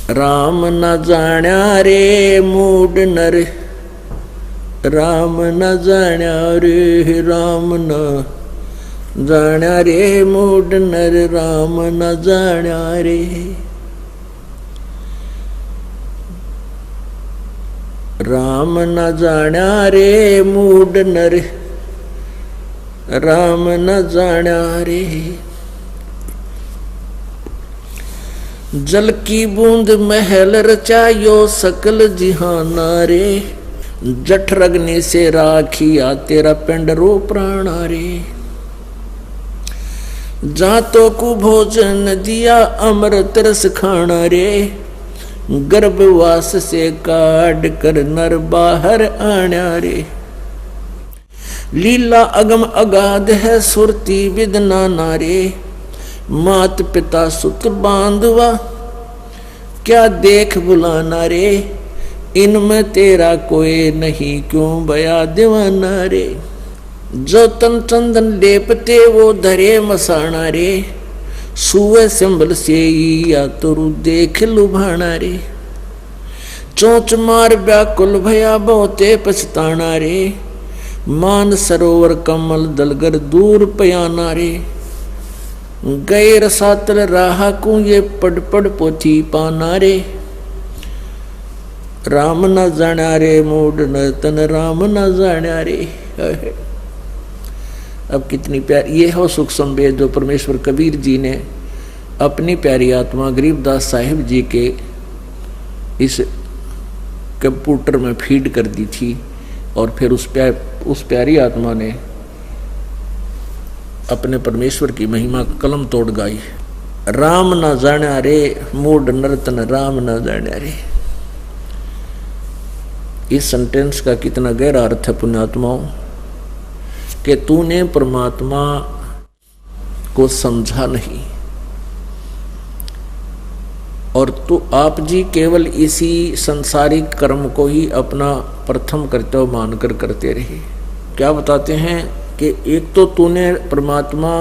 राम न जाण्या रे मूड नर, राम न जाण्या रे, राम न जाण्या रे मूड नर, राम न जाण्या रे। राम न जाण्या रे मूड नर, राम न जाण्या रे। जल की बूंद महल रचायो सकल जिहाना रे, जठर अग्नि से राखिया तेरा पिंड रो प्राणा रे। जातो को भोजन दिया अमृत रस खाना रे, गर्भवास से काट कर नर बाहर आण्या रे। लीला अगम अगाध है सुरती विदना नारे, मात पिता सुत बांधवा क्या देख बुलाना रे। इनमें तेरा कोई नहीं क्यों भया दीवाना रे। जो तन चंदन लेपते वो धरे मसाना रे, सुए सिंबल से या तुरु देख लुभाना रे। चोंच मार व्याकुल भया बहुते पछताना रे, मान सरोवर कमल दलगर दूर पयाना रे। गए रसातल राह को ये पड़ पड़ पोथी पाना रे, राम न जाण्या रे मूड न तन, राम न जाण्या रे। अब कितनी प्यारी ये हो सुख संवेद जो परमेश्वर कबीर जी ने अपनी प्यारी आत्मा गरीबदास साहिब जी के इस कंप्यूटर में फीड कर दी थी, और फिर उस प्यारी आत्मा ने अपने परमेश्वर की महिमा कलम तोड़ गाई। राम न जाण्या रे मूड नर्तन, राम न जाण्या रे। इस सेंटेंस का कितना गहरा अर्थ है पुण्यात्माओं, कि तूने परमात्मा को समझा नहीं, और तू आप जी केवल इसी संसारिक कर्म को ही अपना प्रथम कर्तव्य मानकर करते रहे। क्या बताते हैं कि एक तो तूने परमात्मा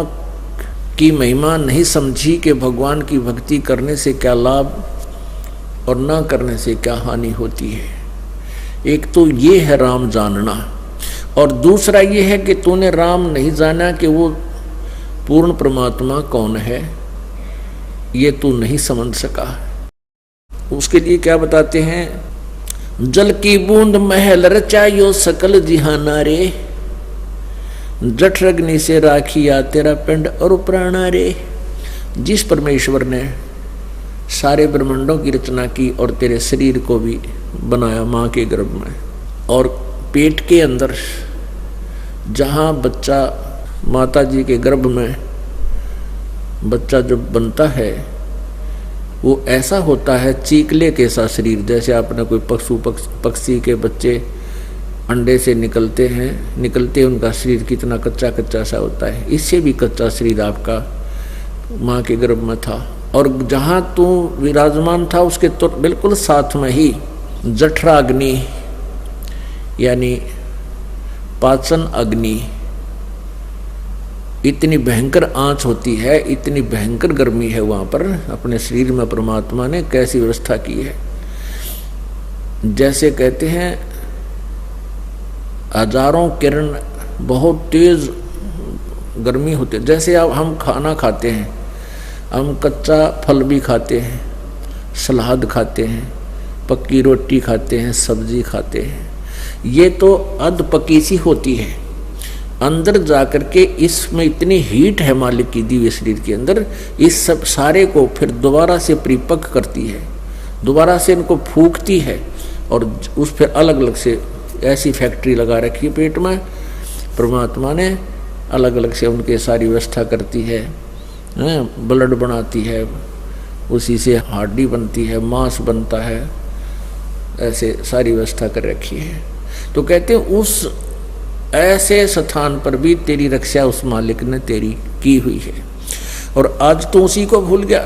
की महिमा नहीं समझी कि भगवान की भक्ति करने से क्या लाभ और न करने से क्या हानि होती है। एक तो ये है राम जानना, और दूसरा ये है कि तूने राम नहीं जाना कि वो पूर्ण परमात्मा कौन है, ये तू नहीं समझ सका। उसके लिए क्या बताते हैं, जल की बूंद महल रचायो सकल जिहाना रे, जठर अग्नि से राखिया तेरा पिंड और प्राणा रे। जिस परमेश्वर ने सारे ब्रह्मांडों की रचना की और तेरे शरीर को भी बनाया माँ के गर्भ में, और पेट के अंदर जहाँ बच्चा माता जी के गर्भ में बच्चा जब बनता है वो ऐसा होता है चीकले के सा शरीर, जैसे आपने कोई पक्षी के बच्चे अंडे से निकलते उनका शरीर कितना कच्चा कच्चा सा होता है, इससे भी कच्चा शरीर आपका माँ के गर्भ में था। और जहाँ तू विराजमान था उसके तो बिल्कुल साथ में ही जठराग्नि यानी पाचन अग्नि, इतनी भयंकर आंच होती है, इतनी भयंकर गर्मी है वहाँ पर। अपने शरीर में परमात्मा ने कैसी व्यवस्था की है, जैसे कहते हैं हजारों किरण बहुत तेज गर्मी होती है। जैसे अब हम खाना खाते हैं, हम कच्चा फल भी खाते हैं, सलाद खाते हैं, पक्की रोटी खाते हैं, सब्जी खाते हैं, ये तो अध पकी सी होती है। अंदर जाकर के इसमें इतनी हीट है मालिक की दिव्य शरीर के अंदर, इस सब सारे को फिर दोबारा से परिपक्व करती है, दोबारा से इनको फूकती है, और उस फिर अलग अलग से ऐसी फैक्ट्री लगा रखी है पेट में परमात्मा ने, अलग अलग से उनके सारी व्यवस्था करती है, ब्लड बनाती है, उसी से हड्डी बनती है, मांस बनता है, ऐसे सारी व्यवस्था कर रखी है। तो कहते हैं उस ऐसे स्थान पर भी तेरी रक्षा उस मालिक ने तेरी की हुई है, और आज तो उसी को भूल गया।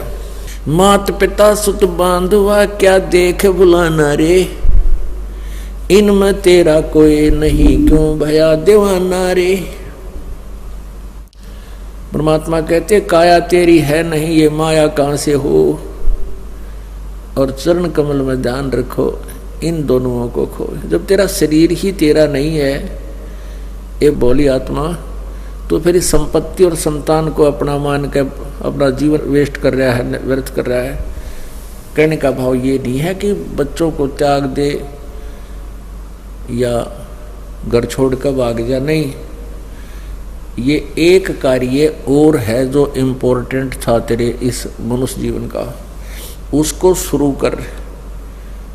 मात पिता सुत बांधवा क्या देख बुलाना रे, इनमें तेरा कोई नहीं क्यों भया दीवाना रे। परमात्मा कहते काया तेरी है नहीं, ये माया कहां से हो। और चरण कमल में ध्यान रखो, इन दोनों को खो। जब तेरा शरीर ही तेरा नहीं है ये बोली आत्मा, तो फिर इस संपत्ति और संतान को अपना मान के अपना जीवन वेस्ट कर रहा है, व्यर्थ कर रहा है। कहने का भाव ये नहीं है कि बच्चों को त्याग दे या घर छोड़ कर भाग जा, नहीं। ये एक कार्य और है जो इम्पोर्टेंट था तेरे इस मनुष्य जीवन का, उसको शुरू कर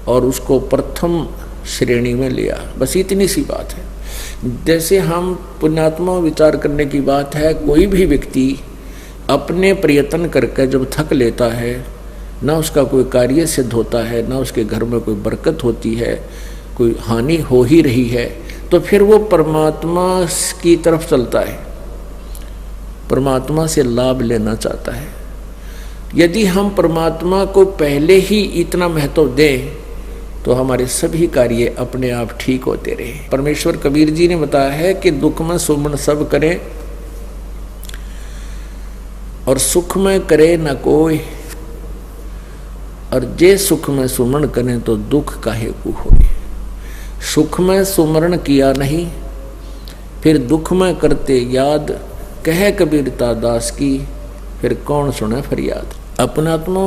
और उसको प्रथम श्रेणी में लिया, बस इतनी सी बात है। जैसे हम पुण्यात्मा विचार करने की बात है, कोई भी व्यक्ति अपने प्रयत्न करके जब थक लेता है, ना उसका कोई कार्य सिद्ध होता है, ना उसके घर में कोई बरकत होती है, कोई हानि हो ही रही है, तो फिर वो परमात्मा की तरफ चलता है, परमात्मा से लाभ लेना चाहता है। यदि हम परमात्मा को पहले ही इतना महत्व दें तो हमारे सभी कार्य अपने आप ठीक होते रहे। परमेश्वर कबीर जी ने बताया है कि दुख में सुमन सब करें और सुख में करे न कोई, और जे सुख में सुमन करें तो दुख काहे को होए। सुख में सुमरण किया नहीं, फिर दुख में करते याद, कहे कबीरता दास की, फिर कौन सुने फरियाद। अपनात्मा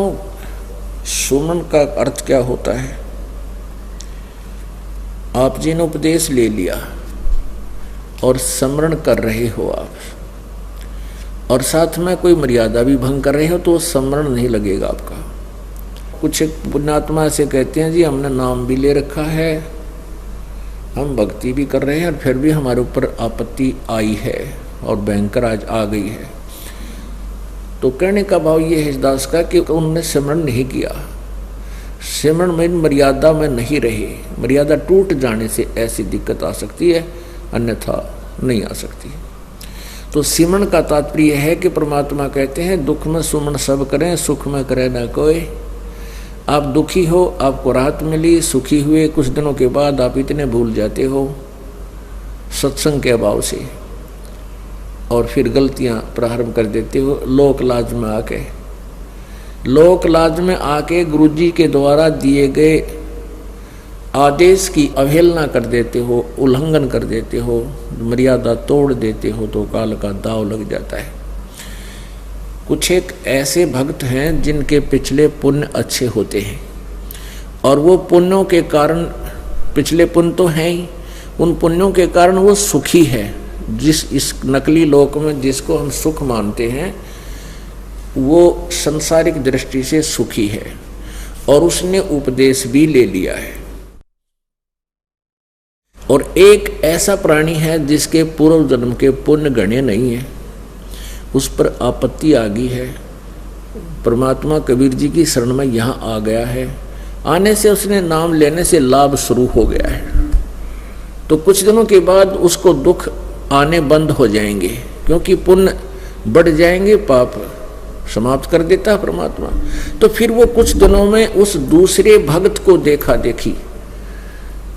सुमन का अर्थ क्या होता है? आप जी ने उपदेश ले लिया और स्मरण कर रहे हो आप, और साथ में कोई मर्यादा भी भंग कर रहे हो तो स्मरण नहीं लगेगा आपका। कुछ पुण्यात्मा ऐसे कहते हैं जी हमने नाम भी ले रखा है, हम भक्ति भी कर रहे हैं, और फिर भी हमारे ऊपर आपत्ति आई है और भयंकर आज आ गई है। तो कहने का भाव ये है इस दास का कि उन्होंने सिमरन नहीं किया, सिमरन में मर्यादा में नहीं रहे। मर्यादा टूट जाने से ऐसी दिक्कत आ सकती है, अन्यथा नहीं आ सकती। तो सिमरन का तात्पर्य है कि परमात्मा कहते हैं दुख में सुमन सब करें, सुख में करे न कोई। आप दुखी हो, आपको राहत मिली, सुखी हुए, कुछ दिनों के बाद आप इतने भूल जाते हो सत्संग के अभाव से, और फिर गलतियां प्रारंभ कर देते हो। लोक लाज में आके, लोक लाज में आके गुरुजी के द्वारा दिए गए आदेश की अवहेलना कर देते हो, उल्लंघन कर देते हो, मर्यादा तोड़ देते हो, तो काल का दाव लग जाता है। कुछ एक ऐसे भक्त हैं जिनके पिछले पुण्य अच्छे होते हैं, और वो पुण्यों के कारण, पिछले पुण्य तो हैं ही, उन पुण्यों के कारण वो सुखी है। जिस इस नकली लोक में जिसको हम सुख मानते हैं वो संसारिक दृष्टि से सुखी है, और उसने उपदेश भी ले लिया है। और एक ऐसा प्राणी है जिसके पूर्व जन्म के पुण्य गणे नहीं है, उस पर आपत्ति आ गई है। परमात्मा कबीर जी की शरण में यहाँ आ गया है, आने से उसने नाम लेने से लाभ शुरू हो गया है। तो कुछ दिनों के बाद उसको दुख आने बंद हो जाएंगे, क्योंकि पुण्य बढ़ जाएंगे, पाप समाप्त कर देता है परमात्मा। तो फिर वो कुछ दिनों में उस दूसरे भक्त को देखा देखी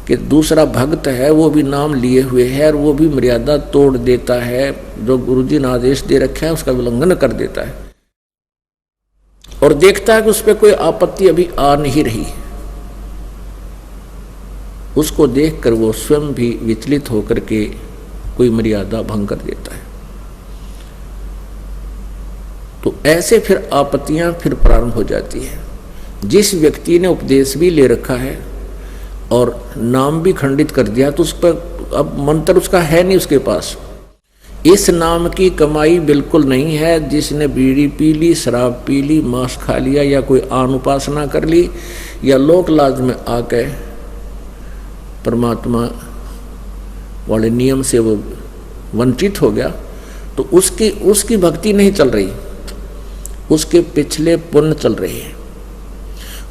कि दूसरा भक्त है, वो भी नाम लिए हुए है, और वो भी मर्यादा तोड़ देता है, जो गुरुजी ने आदेश दे रखा है उसका उल्लंघन कर देता है, और देखता है कि उस पर कोई आपत्ति अभी आ नहीं रही। उसको देखकर वो स्वयं भी विचलित होकर के कोई मर्यादा भंग कर देता है। तो ऐसे फिर आपत्तियां फिर प्रारंभ हो जाती है। जिस व्यक्ति ने उपदेश भी ले रखा है और नाम भी खंडित कर दिया, तो उस पर अब मंत्र उसका है नहीं उसके पास। इस नाम की कमाई बिल्कुल नहीं है। जिसने बीड़ी पी ली, शराब पी ली, मांस खा लिया, या कोई आन उपासना कर ली, या लोक लाज में आके परमात्मा वाले नियम से वो वंचित हो गया, तो उसकी भक्ति नहीं चल रही, उसके पिछले पुण्य चल रहे हैं।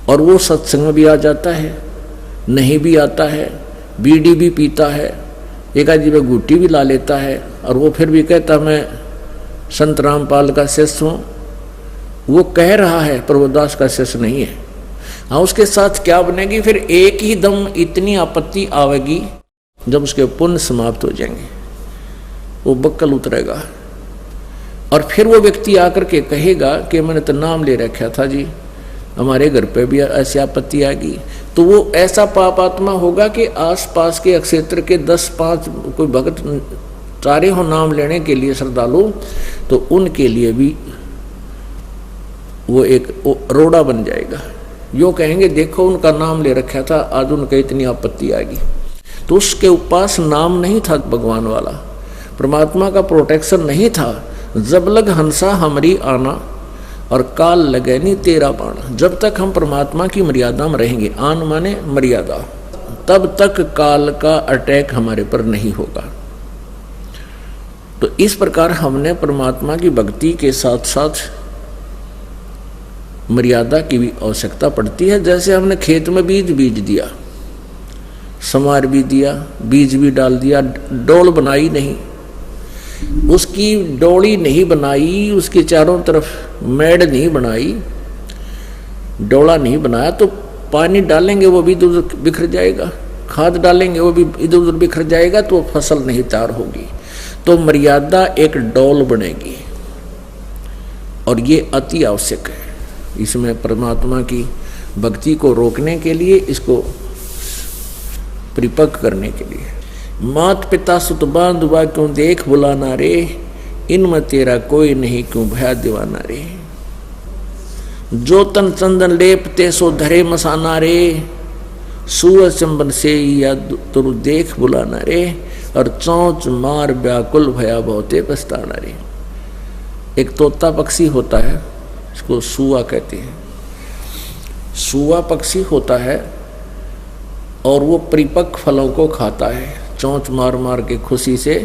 और वो सत्संग में भी आ जाता है, नहीं भी आता है, बीड़ी भी पीता है, एक आदमी में गुट्टी भी ला लेता है, और वो फिर भी कहता मैं संत रामपाल का शिष्य हूँ। वो कह रहा है प्रभुदास का शिष्य नहीं है। हाँ, उसके साथ क्या बनेगी? फिर एक ही दम इतनी आपत्ति आवेगी जब उसके पुण्य समाप्त हो जाएंगे, वो बक्कल उतरेगा। और फिर वो व्यक्ति आकर के कहेगा कि मैंने तो नाम ले रखा था जी, हमारे घर पे भी ऐसी आपत्ति आ गई, तो वो ऐसा पाप आत्मा होगा कि आसपास के क्षेत्र के 10-5 कोई भक्त चारे हो नाम लेने के लिए श्रद्धालु, तो उनके लिए भी वो एक रोड़ा बन जाएगा। यो कहेंगे देखो उनका नाम ले रखा था, आज उनका इतनी आपत्ति आ गई। तो उसके पास नाम नहीं था भगवान वाला, परमात्मा का प्रोटेक्शन नहीं था। जब लग हंसा हमारी आना और काल लगे नहीं तेरा बाण। जब तक हम परमात्मा की मर्यादा में रहेंगे, आन माने मर्यादा, तब तक काल का अटैक हमारे पर नहीं होगा। तो इस प्रकार हमने परमात्मा की भक्ति के साथ साथ मर्यादा की भी आवश्यकता पड़ती है। जैसे हमने खेत में बीज दिया, समार भी दिया, बीज भी डाल दिया, डोल बनाई नहीं, उसकी डोली नहीं बनाई, उसके चारों तरफ मेड़ नहीं बनाई, डोला नहीं बनाया, तो पानी डालेंगे वो भी इधर उधर बिखर जाएगा, खाद डालेंगे वो भी इधर उधर बिखर जाएगा, तो फसल नहीं तैयार होगी। तो मर्यादा एक डोल बनेगी और ये अति आवश्यक है। इसमें परमात्मा की भक्ति को रोकने के लिए, इसको परिपक्व करने के लिए। मात पिता सुत बांधुआ क्यों देख बुलाना रे, इनमें तेरा कोई नहीं क्यों भया दीवाना रे। जो तन चंदन लेपते सो धरे मसाना रे, सूरज चंबन से या तुरु देख बुलाना रे, और चौंच मार व्याकुल भया बहुते पछताना रे। एक तोता पक्षी होता है, इसको सुआ कहते हैं। सुआ पक्षी होता है और वो परिपक्व फलों को खाता है, चोंच मार मार के खुशी से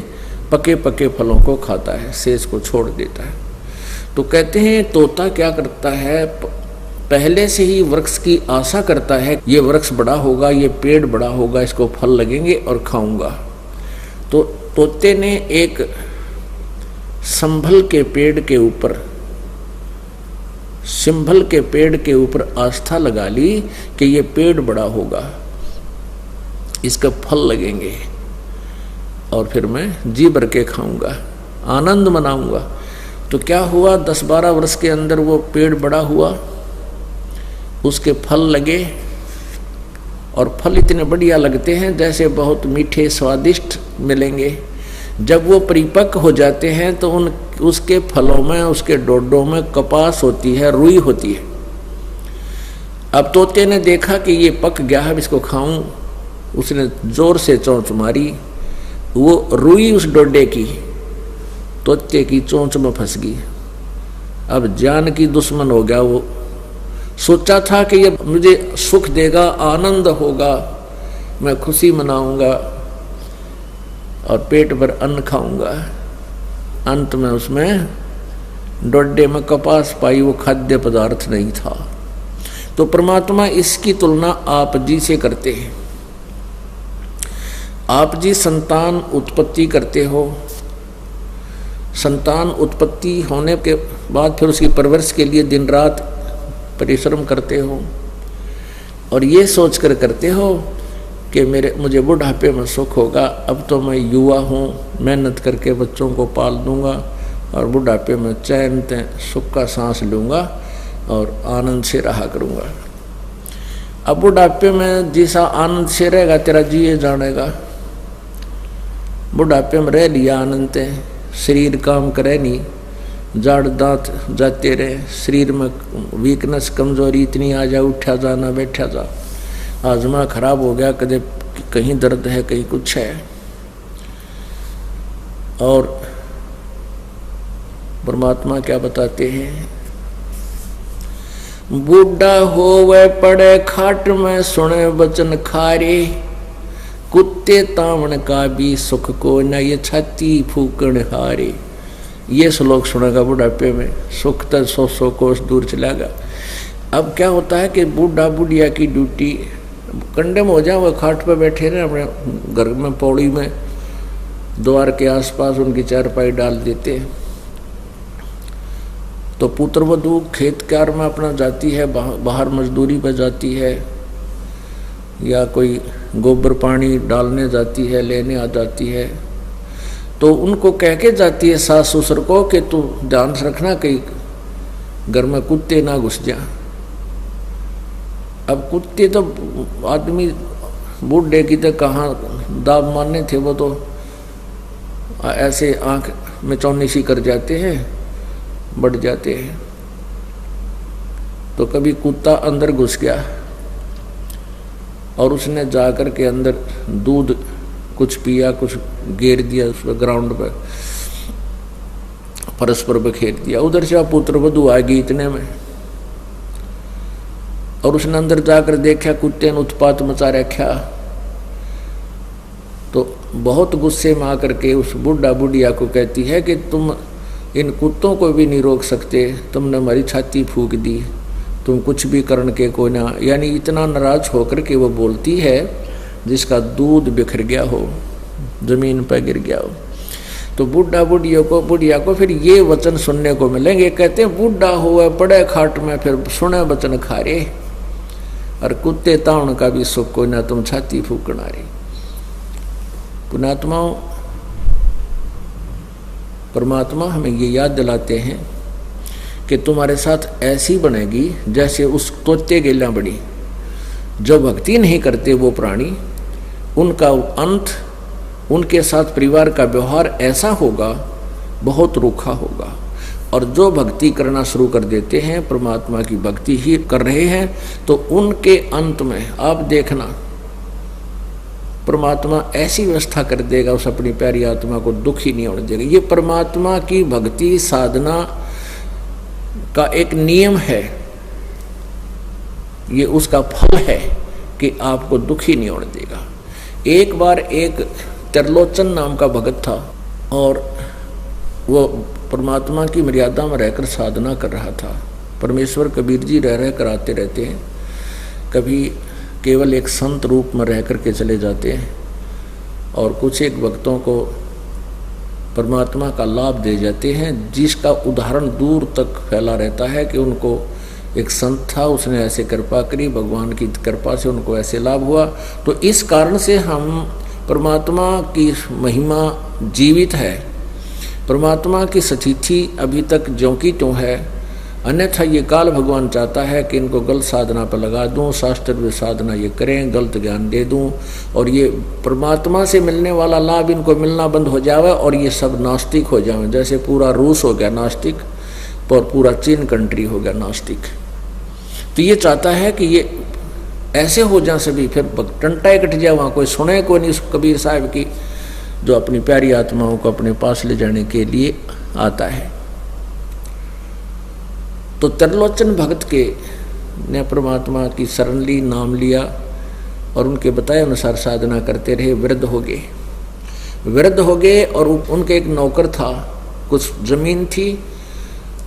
पके पके फलों को खाता है, शेष को छोड़ देता है। तो कहते हैं तोता क्या करता है, पहले से ही वृक्ष की आशा करता है, ये वृक्ष बड़ा होगा, ये पेड़ बड़ा होगा, इसको फल लगेंगे और खाऊंगा। तो तोते ने एक संभल के पेड़ के ऊपर, सिंभल के पेड़ के ऊपर आस्था लगा ली कि ये पेड़ बड़ा होगा, इसका फल लगेंगे और फिर मैं जी भर के खाऊंगा, आनंद मनाऊंगा। तो क्या हुआ, 10-12 वर्ष के अंदर वो पेड़ बड़ा हुआ, उसके फल लगे और फल इतने बढ़िया लगते हैं जैसे बहुत मीठे स्वादिष्ट मिलेंगे। जब वो परिपक्व हो जाते हैं तो उसके फलों में, उसके डोडों में कपास होती है, रुई होती है। अब तोते ने देखा कि ये पक गया है, इसको खाऊं, उसने जोर से चोंच मारी, वो रुई उस डोडे की तोते की चोंच में फंस गई। अब जान की दुश्मन हो गया वो। सोचा था कि ये मुझे सुख देगा, आनंद होगा, मैं खुशी मनाऊंगा और पेट भर अन्न खाऊंगा। अंत में उसमें डोडे में कपास पाई, वो खाद्य पदार्थ नहीं था। तो परमात्मा इसकी तुलना आप जी से करते हैं। आप जी संतान उत्पत्ति करते हो, संतान उत्पत्ति होने के बाद फिर उसकी परवरिश के लिए दिन रात परिश्रम करते हो और ये सोचकर करते हो कि मुझे बुढ़ापे में सुख होगा। अब तो मैं युवा हूँ, मेहनत करके बच्चों को पाल दूंगा और बुढ़ापे में चैन सुख का सांस लूँगा और आनंद से रहा करूँगा। अब बुढ़ापे में जैसा आनंद से रहेगा तेरा जिए जानेगा। बुढ़ापे में रह लिया आनंद है, शरीर काम करे नहीं, जाड़ दांत जाते रहे, शरीर में वीकनेस कमजोरी इतनी आ जा, उठा जा ना बैठा जा, आजमा खराब हो गया, कदे कहीं दर्द है कहीं कुछ है। और परमात्मा क्या बताते हैं, बूढ़ा होवे पड़े खाट में सुने वचन खारे, कुत्ते तावण का भी सुख को न ये छाती फूकण हारे। ये श्लोक सुनेगा बुढ़ापे में, सुख तो 100 कोस दूर चलेगा। अब क्या होता है कि बूढ़ा बुढ़िया की ड्यूटी कंडे में हो जाए, वो खाट पे बैठे रहे अपने घर में, पौड़ी में, द्वार के आसपास उनकी चारपाई डाल देते। तो पुत्र वधू खेत कार्य में अपना जाती है, बाहर मजदूरी पर जाती है, या कोई गोबर पानी डालने जाती है, लेने आ जाती है। तो उनको कह के जाती है सास ससुर को कि तू ध्यान रखना कहीं घर में कुत्ते ना घुस जा। अब कुत्ते तो आदमी बूढ़े की तो कहाँ दाब मारने थे, वो तो ऐसे आंख में चौनिशी कर जाते हैं, बढ़ जाते हैं। तो कभी कुत्ता अंदर घुस गया और उसने जाकर के अंदर दूध कुछ पिया, कुछ गिर दिया उस ग्राउंड पर, परस्पर बखेर दिया। उधर से पुत्र वधू आ गई इतने में, और उसने अंदर जाकर देखा कुत्ते ने उत्पात मचा रखा। तो बहुत गुस्से में आकर के उस बुढ़ा बुढ़िया को कहती है कि तुम इन कुत्तों को भी नहीं रोक सकते, तुमने हमारी छाती फूंक दी, तुम कुछ भी करने के को ना। यानी इतना नाराज होकर के वो बोलती है जिसका दूध बिखर गया हो, जमीन पर गिर गया हो। तो बुढ़िया को फिर ये वचन सुनने को मिलेंगे। कहते हैं बूढ़ा हुआ पड़े खाट में, फिर सुने वचन खारे, और कुत्ते ताउन का भी सुख कोई ना, तुम छाती फूकना रे। पुणात्माओं, परमात्मा हमें ये याद दिलाते हैं कि तुम्हारे साथ ऐसी बनेगी जैसे उस तोते गेला बड़ी। जो भक्ति नहीं करते वो प्राणी, उनका अंत, उनके साथ परिवार का व्यवहार ऐसा होगा, बहुत रूखा होगा। और जो भक्ति करना शुरू कर देते हैं, परमात्मा की भक्ति ही कर रहे हैं, तो उनके अंत में आप देखना परमात्मा ऐसी व्यवस्था कर देगा, उस अपनी प्यारी आत्मा को दुख ही नहीं होने देगा। ये परमात्मा की भक्ति साधना का एक नियम है, ये उसका फल है कि आपको दुख ही नहीं होने देगा। एक बार एक त्रिलोचन नाम का भगत था, और वो परमात्मा की मर्यादा में रहकर साधना कर रहा था। परमेश्वर कबीर जी रह कर आते रहते हैं, कभी केवल एक संत रूप में रह कर के चले जाते हैं, और कुछ एक भक्तों को परमात्मा का लाभ दे जाते हैं, जिसका उदाहरण दूर तक फैला रहता है कि उनको एक संत था, उसने ऐसे कृपा करी, भगवान की कृपा से उनको ऐसे लाभ हुआ। तो इस कारण से हम परमात्मा की महिमा जीवित है, परमात्मा की सतिथि अभी तक ज्यों की त्यों है। अन्यथा ये काल भगवान चाहता है कि इनको गलत साधना पर लगा दूं, शास्त्र में साधना ये करें, गलत ज्ञान दे दूं, और ये परमात्मा से मिलने वाला लाभ इनको मिलना बंद हो जाए, और ये सब नास्तिक हो जाए। जैसे पूरा रूस हो गया नास्तिक, और पूरा चीन कंट्री हो गया नास्तिक। तो ये चाहता है कि ये ऐसे हो जाए सभी, फिर टंटा कट जाए, वहाँ कोई सुने को नहीं उस कबीर साहब की, जो अपनी प्यारी आत्माओं को अपने पास ले जाने के लिए आता है। तो त्रिलोचन भगत के ने परमात्मा की शरण ली, नाम लिया, और उनके बताए अनुसार साधना करते रहे। वृद्ध हो गए, और उनके एक नौकर था, कुछ जमीन थी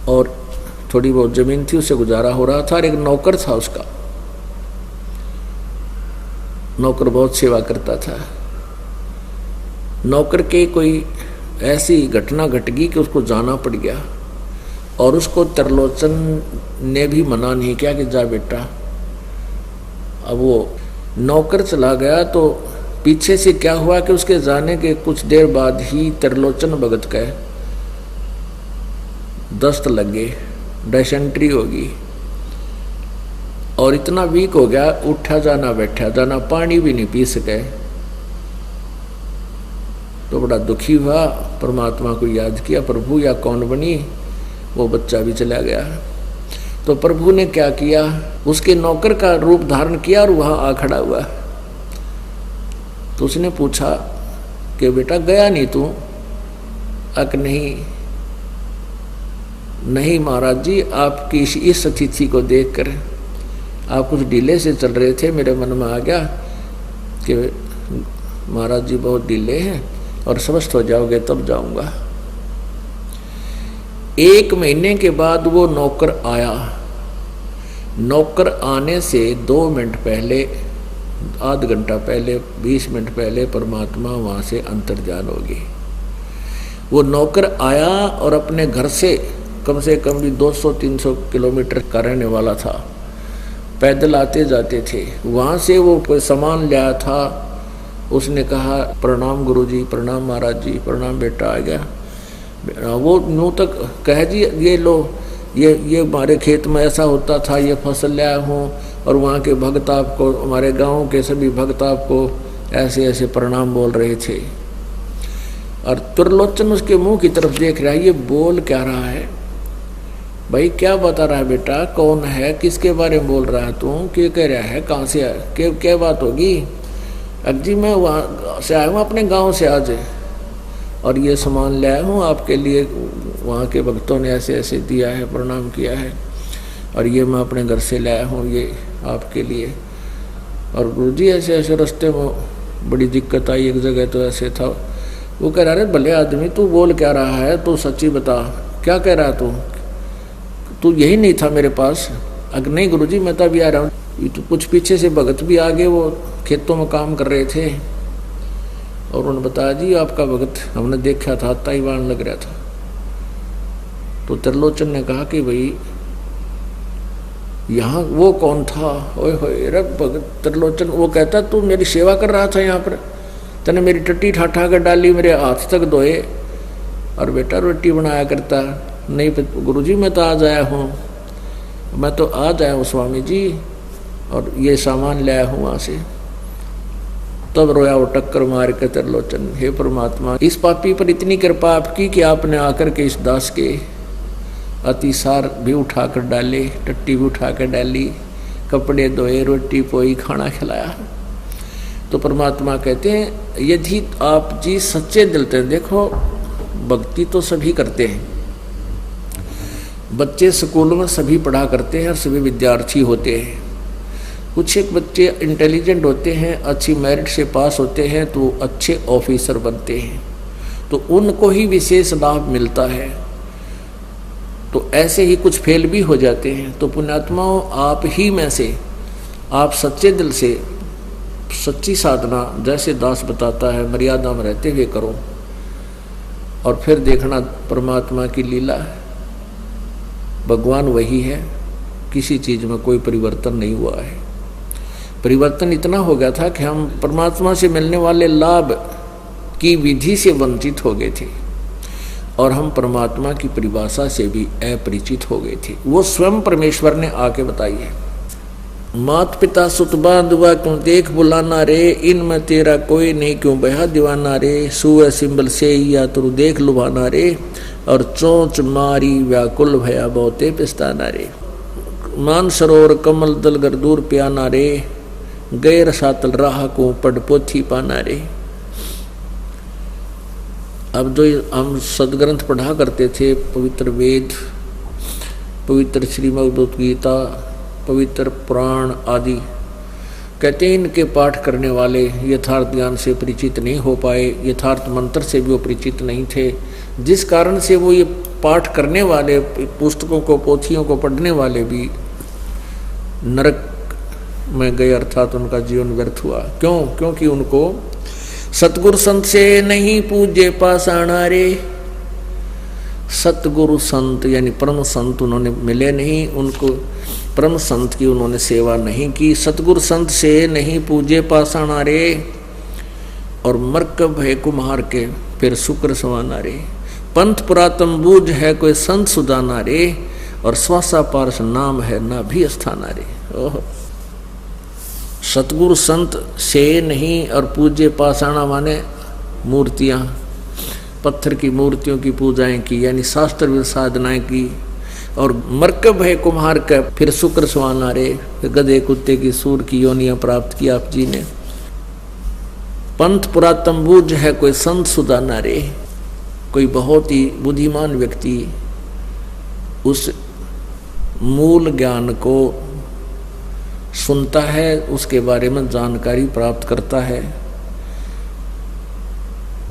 और थोड़ी बहुत जमीन थी, उससे गुजारा हो रहा था। और एक नौकर था, उसका नौकर बहुत सेवा करता था। नौकर के कोई ऐसी घटना घट गई कि उसको जाना पड़ गया, और उसको त्रिलोचन ने भी मना नहीं किया कि जा बेटा। अब वो नौकर चला गया, तो पीछे से क्या हुआ कि उसके जाने के कुछ देर बाद ही त्रिलोचन भगत का दस्त लग गए, डायसेंट्री होगी, और इतना वीक हो गया, उठा जाना बैठा जाना, पानी भी नहीं पी सके। तो बड़ा दुखी हुआ, परमात्मा को याद किया, प्रभु या कौन बनी, वो बच्चा भी चला गया। तो प्रभु ने क्या किया, उसके नौकर का रूप धारण किया और वहां आ खड़ा हुआ। तो उसने पूछा कि बेटा गया नहीं तू? अक नहीं महाराज जी, आपकी इस स्थिति को देखकर आप कुछ ढीले से चल रहे थे, मेरे मन में आ गया कि महाराज जी बहुत ढीले हैं, और स्वस्थ हो जाओगे तब जाऊंगा। 1 महीने के बाद वो नौकर आया। नौकर आने से 2 मिनट पहले, आध घंटा पहले, 20 मिनट पहले परमात्मा वहाँ से अंतर्जान हो गई। वो नौकर आया और अपने घर से कम भी 200-300 किलोमीटर का रहने वाला था, पैदल आते जाते थे। वहाँ से वो कोई सामान लाया था, उसने कहा प्रणाम गुरुजी, प्रणाम महाराज जी, प्रणाम बेटा, आ गया। वो यूँ तक कह जी ये लो ये हमारे खेत में ऐसा होता था, ये फसल लाया हूँ, और वहाँ के भक्त आपको, हमारे गांव के सभी भक्त आपको ऐसे ऐसे प्रणाम बोल रहे थे। और त्रिलोचन उसके मुंह की तरफ देख रहा है, ये बोल क्या रहा है भाई, क्या बता रहा है बेटा, कौन है, किसके बारे में बोल रहा है तू, क्या कह रहा है, कहाँ से आया, क्या बात होगी। अजी मैं वहाँ से आया हूँ, अपने गांव से आज, और ये सामान लाया हूँ आपके लिए, वहाँ के भक्तों ने ऐसे ऐसे दिया है, प्रणाम किया है, और ये मैं अपने घर से लाया हूँ ये आपके लिए। और गुरुजी ऐसे ऐसे रास्ते में बड़ी दिक्कत आई, एक जगह तो ऐसे था। वो कह रहा है भले आदमी तू बोल क्या रहा है, तू सच्ची बता, क्या कह रहा है तू यही नहीं था मेरे पास। अगर नहीं गुरुजी मैं तो अभी आ रहा हूँ। तो कुछ पीछे से भगत भी आगे, वो खेतों में काम कर रहे थे, और उन्होंने बताया जी आपका भगत हमने देखा था, ताइवान लग रहा था। तो त्रिलोचन ने कहा कि भाई यहाँ वो कौन था, ओए होए रे भगत त्रिलोचन। वो कहता तू मेरी सेवा कर रहा था यहाँ पर, तने मेरी टट्टी ठाठा कर डाली, मेरे हाथ तक धोए, और बेटा रोटी बनाया करता। नहीं गुरुजी मैं तो आज आया हूँ, मैं तो आज आया हूँ स्वामी जी, और ये सामान लाया हूँ वहाँ से। तब रोया वो टक्कर मार के त्रिलोचन, हे परमात्मा इस पापी पर इतनी कृपा आपकी कि आपने आकर के इस दास के अतिसार भी उठा कर डाले, टट्टी भी उठा कर डाली, कपड़े धोए, रोटी पोई, खाना खिलाया। तो परमात्मा कहते हैं यदि आप जी सच्चे दिल से, देखो भक्ति तो सभी करते हैं, बच्चे स्कूलों में सभी पढ़ा करते हैं और सभी विद्यार्थी होते हैं। कुछ एक बच्चे इंटेलिजेंट होते हैं, अच्छी मेरिट से पास होते हैं तो अच्छे ऑफिसर बनते हैं, तो उनको ही विशेष लाभ मिलता है। तो ऐसे ही कुछ फेल भी हो जाते हैं। तो पुण्यात्माओं आप ही में से आप सच्चे दिल से सच्ची साधना जैसे दास बताता है मर्यादा में रहते हुए करो, और फिर देखना परमात्मा की लीला है। भगवान वही है, किसी चीज में कोई परिवर्तन नहीं हुआ है। परिवर्तन इतना हो गया था कि हम परमात्मा से मिलने वाले लाभ की विधि से वंचित हो गए थे, और हम परमात्मा की परिभाषा से भी अपरिचित हो गए थे। वो स्वयं परमेश्वर ने आके बताई है। मात पिता सुत बांधुआ क्यों देख बुलाना रे, इनमें तेरा कोई नहीं क्यों बहा दीवाना रे, सुअ सिंबल से या तुरु देख लुभाना रे, और चोंच मारी व्याकुल भया बहुते पिस्ताना रे, मान सरोवर कमल दल गर दूर प्याना रे, गैर सातल राह को पढ़ पोथी पाना रे। अब जो हम सदग्रंथ पढ़ा करते थे, पवित्र वेद, पवित्र श्रीमद् गीता, पवित्र पुराण आदि, कहते हैं इनके पाठ करने वाले यथार्थ ज्ञान से परिचित नहीं हो पाए, यथार्थ मंत्र से भी वो परिचित नहीं थे, जिस कारण से वो ये पाठ करने वाले, पुस्तकों को, पोथियों को पढ़ने वाले भी नरक में गए, अर्थात उनका जीवन व्यर्थ हुआ। क्यों? क्योंकि उनको सतगुरु संत से नहीं पूजे पाषाणा रे। सतगुरु संत यानी परम संत उन्होंने मिले नहीं, उनको परम संत की उन्होंने सेवा नहीं की। सतगुरु संत से नहीं पूजे पाषाणा रे, और मरकब है कुम्हार के फिर शुक्र सवाना रे। पंथ पुरातन बूझ है कोई संत सुदाना रे, और श्वासा पारस नाम है ना भी स्थाना रे। ओह, सतगुरु संत से नहीं, और पूज्य पाषाणा माने मूर्तियां, पत्थर की मूर्तियों की पूजाएं की, यानी शास्त्र साधनाएं की। और मरकब है कुम्हार का फिर शुक्र सुहाना रे, गधे कुत्ते की सूर की योनियां प्राप्त की आप जी ने। पंथ पुरातन बूझ है कोई संत सुदाना रे, कोई बहुत ही बुद्धिमान व्यक्ति उस मूल ज्ञान को सुनता है, उसके बारे में जानकारी प्राप्त करता है।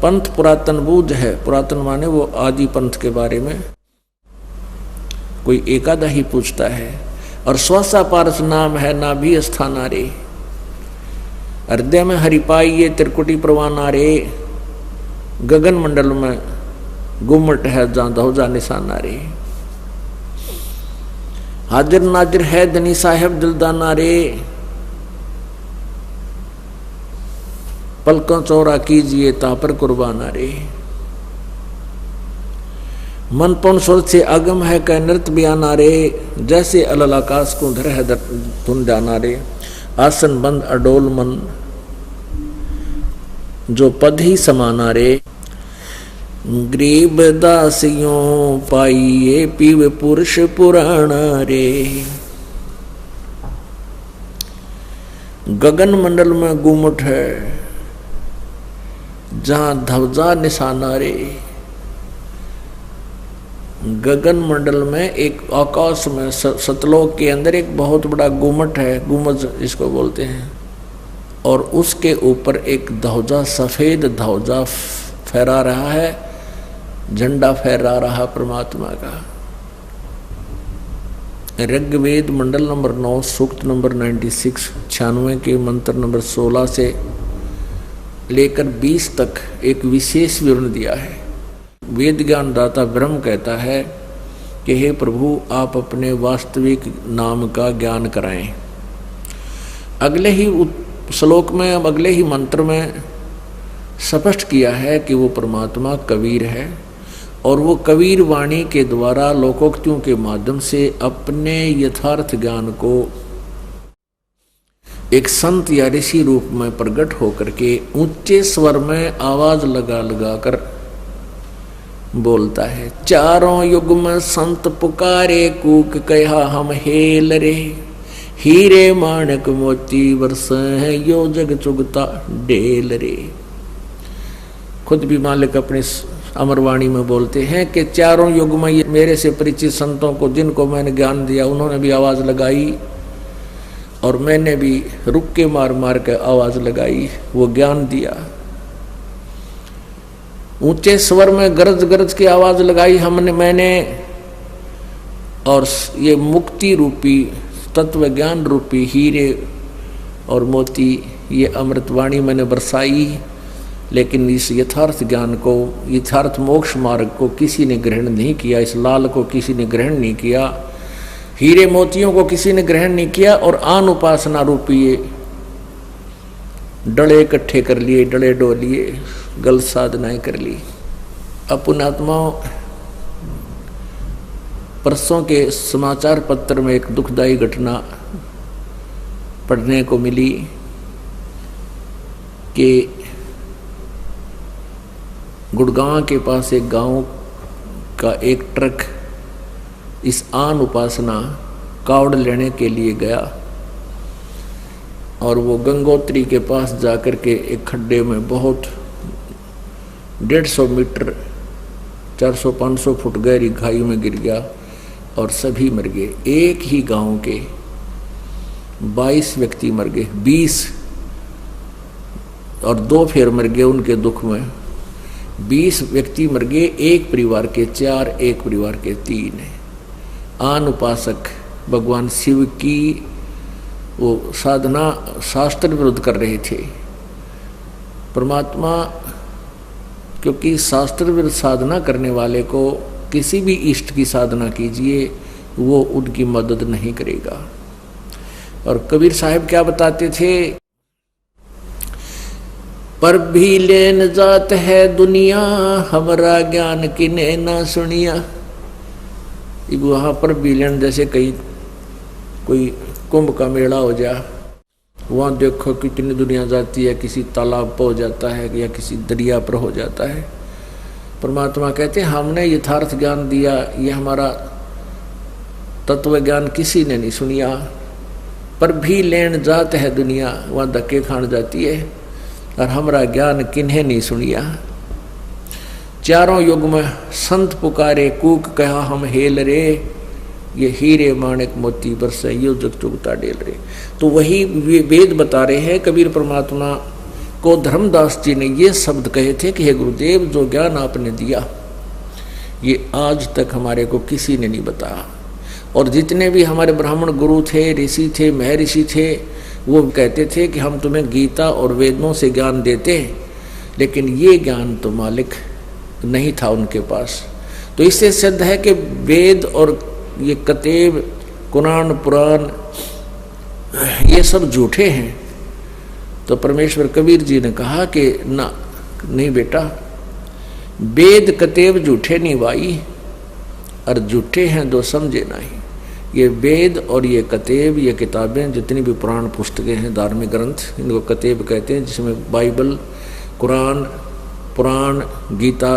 पंथ पुरातन बूझ है, पुरातन माने वो आदि पंथ के बारे में कोई एकादा ही पूछता है। और श्वासा पारस नाम है ना भी स्थाना रे, हृदय में हरिपाई ये त्रिकुटी प्रवाना रे, गगन मंडल में गुम्मट है जहाँ दौजा निशाना रे। हाजिर नाजिर है धनी साहेब दिलदाना रे, पलकों चौरा कीजिए ता पर कुर्बाना रे। मन पौन स्वर से आगम है कह नृत्य बयाना रे, जैसे अलल आकाश को धर है धुन जाना रे। आसन बंद अडोल मन जो पद ही समाना रे। गरीब दासियों पाइये पीव पुरुष पुराना रे। गगन मंडल में गुमट है जहां ध्वजा निशाना रे। गगन मंडल में एक आकाश में सतलोक के अंदर एक बहुत बड़ा गुमट है, गुमज इसको बोलते हैं, और उसके ऊपर एक ध्वजा, सफेद ध्वजा फहरा रहा है, झंडा फहरा रहा परमात्मा का। ऋग्वेद मंडल नंबर 9 सूक्त नंबर 96 96 के मंत्र नंबर 16 से लेकर 20 तक एक विशेष विवरण दिया है। वेद ज्ञान दाता ब्रह्म कहता है कि हे प्रभु आप अपने वास्तविक नाम का ज्ञान कराएं। अगले ही श्लोक में, अब अगले ही मंत्र में स्पष्ट किया है कि वो परमात्मा कबीर है और वो कबीर वाणी के द्वारा लोकोक्तियों के माध्यम से अपने यथार्थ ज्ञान को एक संत या ऋषि रूप में प्रकट होकर के ऊंचे स्वर में आवाज लगा लगा कर बोलता है। चारों युग में संत पुकारे कूक कहा हम हेल रे। हीरे माणक मोती वर्ष है यो जग चुगता डेल रे। खुद भी मालिक अपने अमरवाणी में बोलते हैं कि चारों युग में ये मेरे से परिचित संतों को जिनको मैंने ज्ञान दिया उन्होंने भी आवाज लगाई और मैंने भी रुक के मार मार के आवाज लगाई, वो ज्ञान दिया। ऊंचे स्वर में गरज गरज की आवाज लगाई मैंने, और ये मुक्ति रूपी तत्व ज्ञान रूपी हीरे और मोती ये अमृतवाणी मैंने बरसाई। लेकिन इस यथार्थ ज्ञान को, यथार्थ मोक्ष मार्ग को किसी ने ग्रहण नहीं किया, इस लाल को किसी ने ग्रहण नहीं किया, हीरे मोतियों को किसी ने ग्रहण नहीं किया, और आन उपासना रूपी ये डले इकट्ठे कर लिए, डले डो लिए, गलत साधनाएं कर ली। अब पुण्यात्माओं, परसों के समाचार पत्र में एक दुखदायी घटना पढ़ने को मिली कि गुड़गांव के पास एक गांव का एक ट्रक इस आन उपासना कावड़ लेने के लिए गया और वो गंगोत्री के पास जाकर के एक खड्डे में बहुत 150 मीटर 400-500 फुट गहरी खाई में गिर गया और सभी मर गए। एक ही गांव के 22 व्यक्ति मर गए, 20 और 2 फेर मर गए उनके दुख में। 20 व्यक्ति मर गए, एक परिवार के 4, एक परिवार के 3 है। आन उपासक भगवान शिव की वो साधना शास्त्र विरुद्ध कर रहे थे। परमात्मा, क्योंकि शास्त्र विरुद्ध साधना करने वाले को किसी भी इष्ट की साधना कीजिए वो उनकी मदद नहीं करेगा। और कबीर साहब क्या बताते थे, पर भी लेन जात है दुनिया, हमारा ज्ञान किने ना सुनिया। वहाँ पर भी लेन, जैसे कोई कुंभ का मेला हो जा, वहाँ देखो कितनी दुनिया जाती है, किसी तालाब पर हो जाता है या किसी दरिया पर हो जाता है। परमात्मा कहते हैं हमने यथार्थ ज्ञान दिया, ये हमारा तत्व ज्ञान किसी ने नहीं सुनिया। पर भी लेन जात है दुनिया, वहाँ धक्के खान जाती है, और हमारा ज्ञान किन्हें नहीं सुनिया। चारों युग में संत पुकारे कूक कहा हम हेल रे, ये हीरे माणिक मोती बरसे यो जग चुगता डेल रे। तो वही वेद बता रहे हैं, कबीर परमात्मा को धर्मदास जी ने ये शब्द कहे थे कि हे गुरुदेव, जो ज्ञान आपने दिया ये आज तक हमारे को किसी ने नहीं बताया। और जितने भी हमारे ब्राह्मण गुरु थे, ऋषि थे, महर्षि थे, वो कहते थे कि हम तुम्हें गीता और वेदों से ज्ञान देते, लेकिन ये ज्ञान तो मालिक नहीं था उनके पास। तो इससे सिद्ध है कि वेद और ये कतेब, कुरान, पुराण ये सब झूठे हैं। तो परमेश्वर कबीर जी ने कहा कि ना, नहीं बेटा, वेद कतेब झूठे नहीं भाई, और झूठे हैं दो समझे नहीं। ये वेद और ये कतेब, ये किताबें जितनी भी पुराण पुस्तकें हैं, धार्मिक ग्रंथ, इनको कतेब कहते हैं, जिसमें बाइबल, कुरान, पुराण, गीता,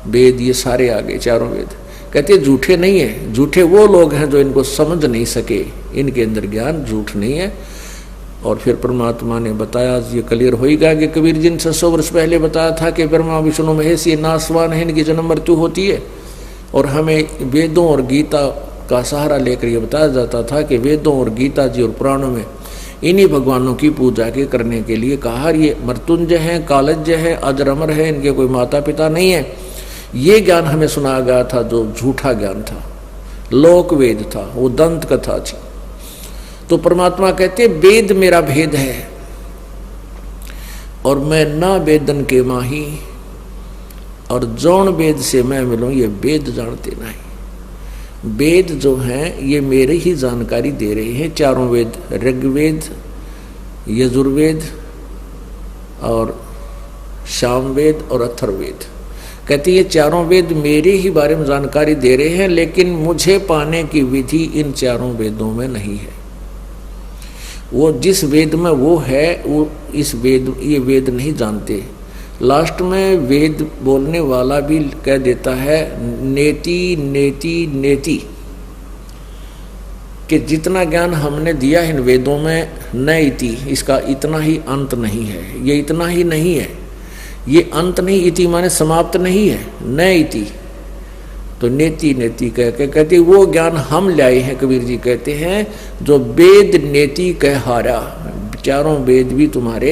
वेद, ये सारे आ गए, चारों वेद। कहते हैं झूठे नहीं है, झूठे वो लोग हैं जो इनको समझ नहीं सके, इनके अंदर ज्ञान झूठ नहीं है। और फिर परमात्मा ने बताया, ये क्लियर होएगा कि कबीर जी ने 600 वर्ष पहले बताया था कि ब्रह्मा विष्णु महेश ये नासवान है, इनकी जन्म मृत्यु होती है। और हमें वेदों और गीता का सहारा लेकर ये बताया जाता था कि वेदों और गीता जी और पुराणों में इन्हीं भगवानों की पूजा के करने के लिए कहा। ये मृत्युंजय हैं, कालज्य है, अजर अमर है, इनके कोई माता पिता नहीं है। ये ज्ञान हमें सुनाया गया था जो झूठा ज्ञान था, लोक वेद था, वो दंत कथा थी। तो परमात्मा कहते वेद मेरा भेद है और मैं ना वेदन के माही, और जौन वेद से मैं मिलूं ये वेद जानते नहीं। वेद जो हैं ये मेरी ही जानकारी दे रहे हैं, चारों वेद, ऋग्वेद, यजुर्वेद और सामवेद और अथर्ववेद। कहते ये चारों वेद मेरे ही बारे में जानकारी दे रहे हैं, लेकिन मुझे पाने की विधि इन चारों वेदों में नहीं है। वो जिस वेद में वो है, वो इस वेद, ये वेद नहीं जानते। लास्ट में वेद बोलने वाला भी कह देता है नेति नेति नेति, कि जितना ज्ञान हमने दिया इन वेदों में न इति, इसका इतना ही अंत नहीं है, ये इतना ही नहीं है, ये अंत नहीं, इति माने समाप्त नहीं है, न इति। तो नेति नेति कह के कहते वो ज्ञान हम लाए हैं, कबीर जी कहते हैं, जो वेद नेति कह हारा, चारों वेद भी तुम्हारे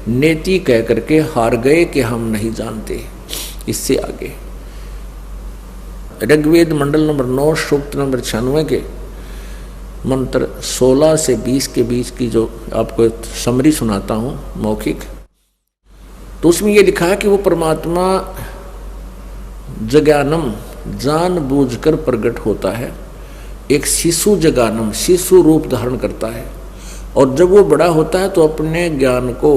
नेति कह करके हार गए कि हम नहीं जानते। इससे आगे ऋग्वेद मंडल नंबर 9 सूक्त नंबर 96 के मंत्र 16 से 20 के बीच की जो आपको समरी सुनाता हूँ मौखिक, तो उसमें ये लिखा है कि वो परमात्मा जज्ञानम जानबूझकर प्रकट होता है, एक शिशु जज्ञानम शिशु रूप धारण करता है, और जब वो बड़ा होता है तो अपने ज्ञान को,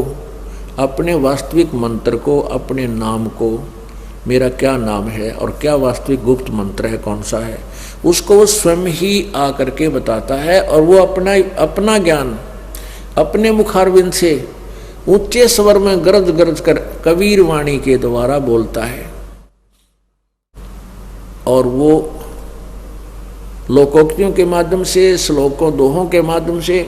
अपने वास्तविक मंत्र को, अपने नाम को, मेरा क्या नाम है और क्या वास्तविक गुप्त मंत्र है, कौन सा है, उसको वो स्वयं ही आकर के बताता है। और वो अपना ज्ञान अपने मुखारविंद से ऊंचे स्वर में गरज गरज कर कबीर वाणी के द्वारा बोलता है। और वो लोकोक्तियों के माध्यम से, श्लोकों, दोहों के माध्यम से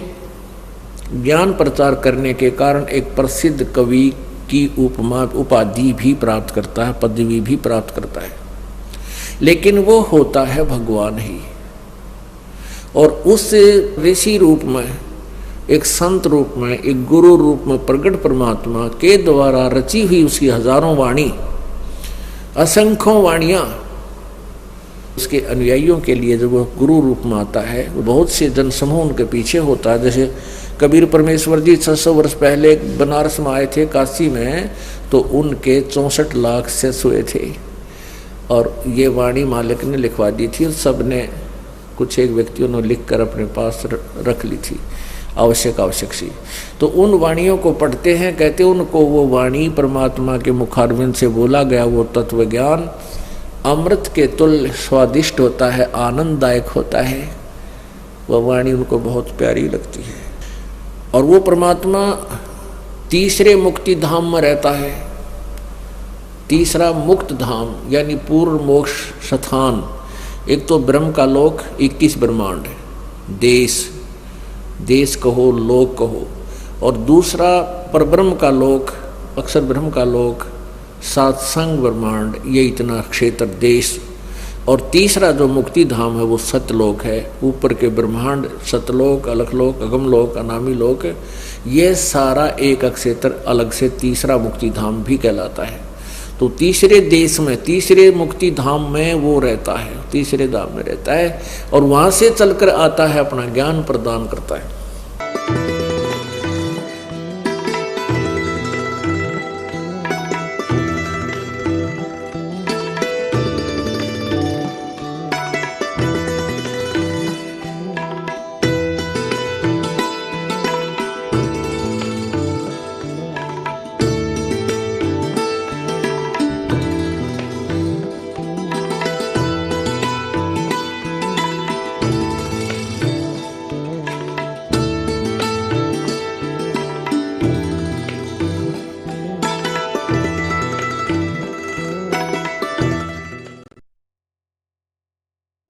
ज्ञान प्रचार करने के कारण एक प्रसिद्ध कवि की उपमा उपाधि भी प्राप्त करता है, पदवी भी प्राप्त करता है। लेकिन वो होता है भगवान ही, और उस ऋषि रूप में, एक संत रूप में, एक गुरु रूप में प्रकट परमात्मा के द्वारा रची हुई उसकी हजारों वाणी, असंख्यों वाणियाँ उसके अनुयायियों के लिए जब वह गुरु रूप में आता है, वो बहुत से जनसमूह उनके पीछे होता है। जैसे कबीर परमेश्वर जी 600 वर्ष पहले बनारस में आए थे, काशी में, तो उनके 64 लाख शिष्य हुए थे, और ये वाणी मालिक ने लिखवा दी थी। सब ने, कुछ एक व्यक्तियों ने लिख कर अपने पास रख ली थी, आवश्यक सी। तो उन वाणियों को पढ़ते हैं, कहते उनको वो वाणी परमात्मा के मुखारविंद से बोला गया वो तत्व ज्ञान अमृत के तुल्य स्वादिष्ट होता है, आनंददायक होता है। वह वाणी उनको बहुत प्यारी लगती है। और वो परमात्मा तीसरे मुक्ति धाम में रहता है। तीसरा मुक्त धाम यानी पूर्ण मोक्ष स्थान, एक तो ब्रह्म का लोक, 21 ब्रह्मांड, देश कहो, लोक कहो, और दूसरा परब्रह्म का लोक, अक्षर ब्रह्म का लोक, सात्संग ब्रह्मांड, ये इतना क्षेत्र देश, और तीसरा जो मुक्ति धाम है वो सतलोक है। ऊपर के ब्रह्मांड, सतलोक, अलखलोक, अगमलोक, अनामी लोक, ये सारा एक क्षेत्र अलग से तीसरा मुक्ति धाम भी कहलाता है। तो तीसरे देश में, तीसरे मुक्ति धाम में वो रहता है, तीसरे धाम में रहता है, और वहाँ से चलकर आता है, अपना ज्ञान प्रदान करता है।